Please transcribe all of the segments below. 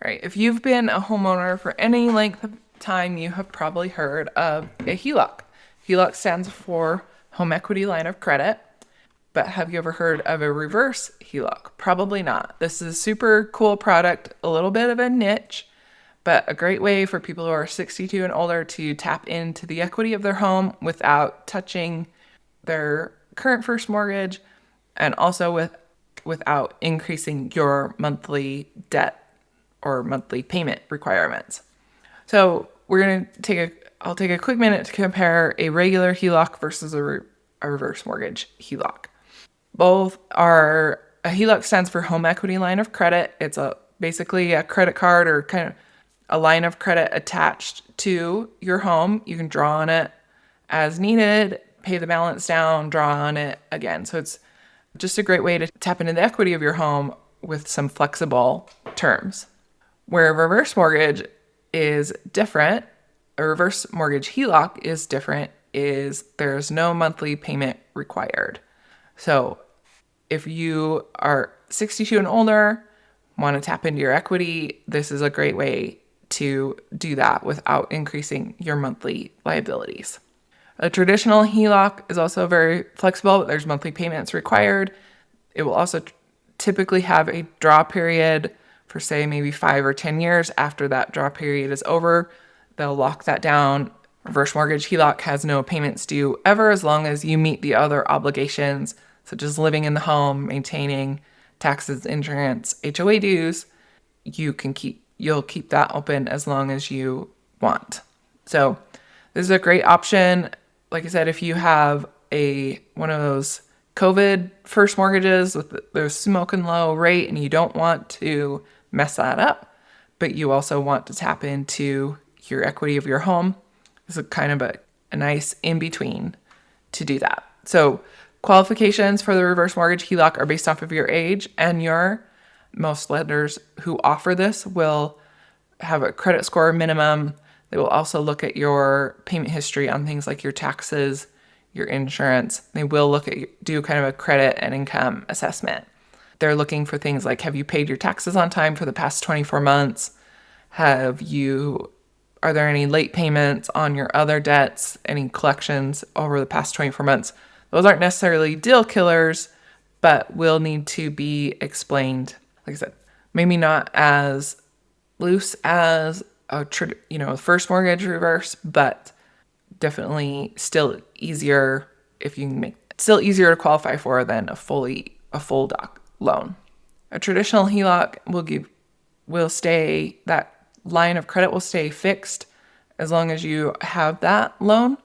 All right. If you've been a homeowner for any length of time, you have probably heard of a HELOC. HELOC stands for Home Equity Line of Credit. But have you ever heard of a reverse HELOC? Probably not. This is a super cool product, a little bit of a niche, but a great way for people who are 62 and older to tap into the equity of their home without touching their current first mortgage and also without increasing your monthly debt or monthly payment requirements. So I'll take a quick minute to compare a regular HELOC versus a reverse mortgage HELOC. Both are, a HELOC stands for home equity line of credit. It's basically a credit card or kind of a line of credit attached to your home. You can draw on it as needed, pay the balance down, draw on it again. So it's just a great way to tap into the equity of your home with some flexible terms. Where a reverse mortgage is different, a reverse mortgage HELOC is different, is there's no monthly payment required. So if you are 62 and older, want to tap into your equity, this is a great way to do that without increasing your monthly liabilities. A traditional HELOC is also very flexible, but there's monthly payments required. It will also typically have a draw period for, say, maybe 5 or 10 years. After that draw period is over, they'll lock that down. Reverse mortgage HELOC has no payments due ever as long as you meet the other obligations, such as living in the home, maintaining taxes, insurance, HOA dues. You'll keep that open as long as you want. So this is a great option. Like I said, if you have one of those COVID first mortgages with their smoking low rate and you don't want to mess that up, but you also want to tap into your equity of your home, this is kind of a nice in-between to do that. So qualifications for the reverse mortgage HELOC are based off of your age and most lenders who offer this will have a credit score minimum. They will also look at your payment history on things like your taxes, your insurance. They will do kind of a credit and income assessment. They're looking for things like, have you paid your taxes on time for the past 24 months? Are there any late payments on your other debts? Any collections over the past 24 months? Those aren't necessarily deal killers, but will need to be explained. Like I said, maybe not as loose as first mortgage reverse, but definitely still easier still easier to qualify for than a full doc loan. A traditional HELOC that line of credit will stay fixed as long as you have that loan.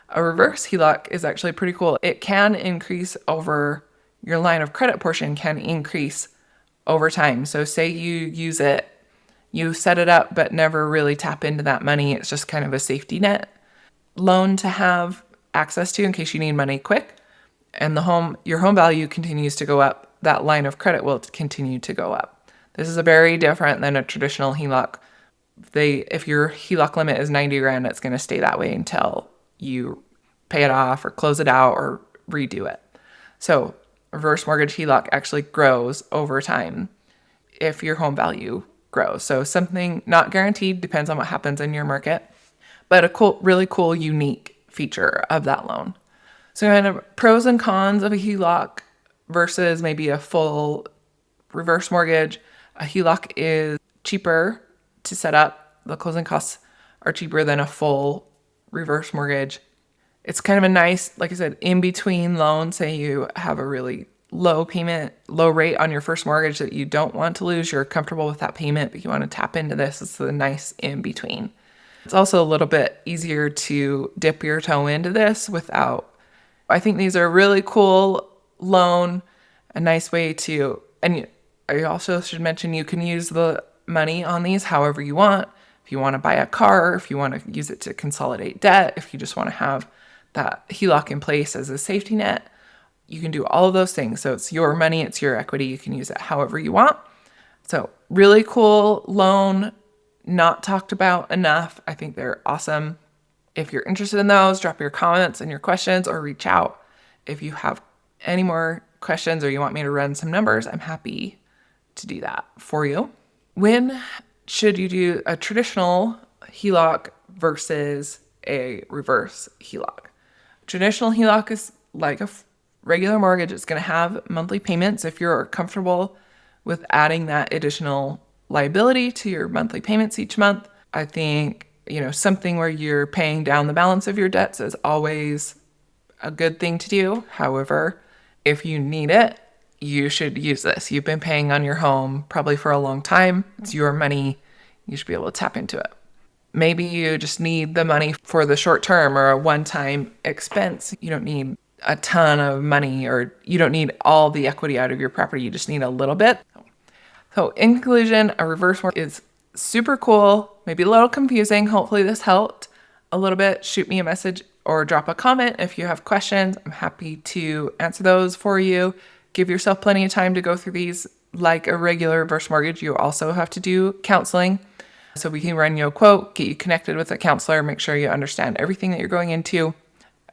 A reverse HELOC is actually pretty cool. It can increase your line of credit portion can increase over time. So say you set it up, but never really tap into that money. It's just kind of a safety net loan to have access to in case you need money quick. And your home value continues to go up. That line of credit will continue to go up. This is very different than a traditional HELOC. If your HELOC limit is 90 grand, it's going to stay that way until you pay it off or close it out or redo it. So reverse mortgage HELOC actually grows over time if your home value grows. So something not guaranteed, depends on what happens in your market, but really cool, unique feature of that loan. So kind of pros and cons of a HELOC versus maybe a full reverse mortgage. A HELOC is cheaper to set up. The closing costs are cheaper than a full reverse mortgage. It's kind of a nice, like I said, in-between loan. Say you have a really low rate on your first mortgage that you don't want to lose. You're comfortable with that payment, but you want to tap into this. It's a nice in-between. It's also a little bit easier to dip your toe into this I think these are a really cool loan, a nice way and I also should mention you can use the money on these however you want. If you want to buy a car, if you want to use it to consolidate debt, if you just want to have that HELOC in place as a safety net, you can do all of those things. So it's your money, it's your equity. You can use it however you want. So really cool loan, not talked about enough. I think they're awesome. If you're interested in those, drop your comments and your questions or reach out. If you have any more questions or you want me to run some numbers, I'm happy to do that for you. When should you do a traditional HELOC versus a reverse HELOC? Traditional HELOC is like a regular mortgage. It's going to have monthly payments. If you're comfortable with adding that additional liability to your monthly payments each month, I think, something where you're paying down the balance of your debts is always a good thing to do. However, if you need it, you should use this. You've been paying on your home probably for a long time. It's your money. You should be able to tap into it. Maybe you just need the money for the short term or a one-time expense. You don't need a ton of money, or you don't need all the equity out of your property. You just need a little bit. So in conclusion, a reverse mortgage is super cool, maybe a little confusing. Hopefully this helped a little bit. Shoot me a message or drop a comment if you have questions. I'm happy to answer those for you. Give yourself plenty of time to go through these. Like a regular reverse mortgage, you also have to do counseling. So we can run you a quote, get you connected with a counselor, make sure you understand everything that you're going into.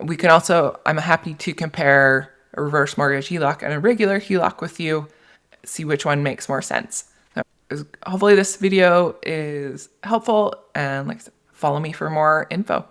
We can also, I'm happy to compare a reverse mortgage HELOC and a regular HELOC with you, see which one makes more sense. So hopefully this video is helpful, and follow me for more info.